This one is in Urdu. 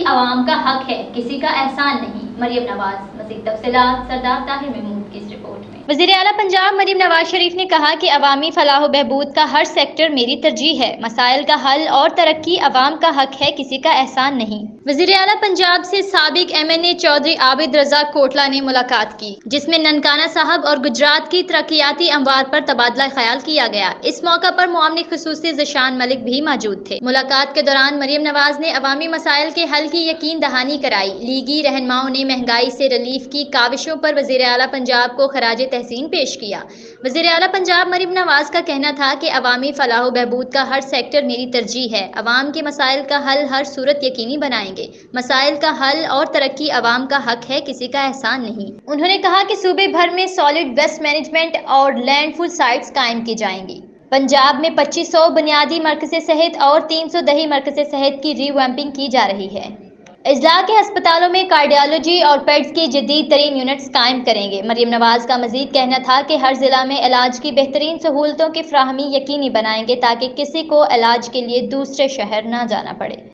عوام کا حق ہے، کسی کا احسان نہیں۔ مریم نواز۔ مزید تفصیلات سردار طاہر محمود کی اس رپورٹ میں۔ وزیر اعلیٰ پنجاب مریم نواز شریف نے کہا کہ عوامی فلاح و بہبود کا ہر سیکٹر میری ترجیح ہے، مسائل کا حل اور ترقی عوام کا حق ہے، کسی کا احسان نہیں۔ وزیر اعلیٰ پنجاب سے سابق MNA چودھری عابد رضا کوٹلہ نے ملاقات کی، جس میں ننکانہ صاحب اور گجرات کی ترقیاتی اموات پر تبادلہ خیال کیا گیا۔ اس موقع پر معاون خصوصی ذیشان ملک بھی موجود تھے۔ ملاقات کے دوران مریم نواز نے عوامی مسائل کے حل کی یقین دہانی کرائی۔ لیگی رہنماؤں نے مہنگائی سے ریلیف کی کاوشوں پر وزیر اعلیٰ پنجاب کو خراج تحسین پیش کیا۔ وزیر اعلیٰ پنجاب مریم نواز کا کہنا تھا کہ عوامی فلاح و بہبود کا ہر سیکٹر میری ترجیح ہے، عوام کے مسائل کا حل ہر صورت یقینی بنائیں گے، مسائل کا حل اور ترقی عوام کا حق ہے، کسی کا احسان نہیں۔ انہوں نے کہا کہ صوبے بھر میں سالڈ ویسٹ مینجمنٹ اور لینڈ فل سائٹس قائم کی جائیں گی۔ پنجاب میں 2500 بنیادی مرکز صحت اور 300 دیہی مرکز صحت کی ری ویمپنگ کی جا رہی ہے۔ اضلاع کے ہسپتالوں میں کارڈیالوجی اور پیڈز کی جدید ترین یونٹس قائم کریں گے۔ مریم نواز کا مزید کہنا تھا کہ ہر ضلع میں علاج کی بہترین سہولتوں کی فراہمی یقینی بنائیں گے تاکہ کسی کو علاج کے لیے دوسرے شہر نہ جانا پڑے۔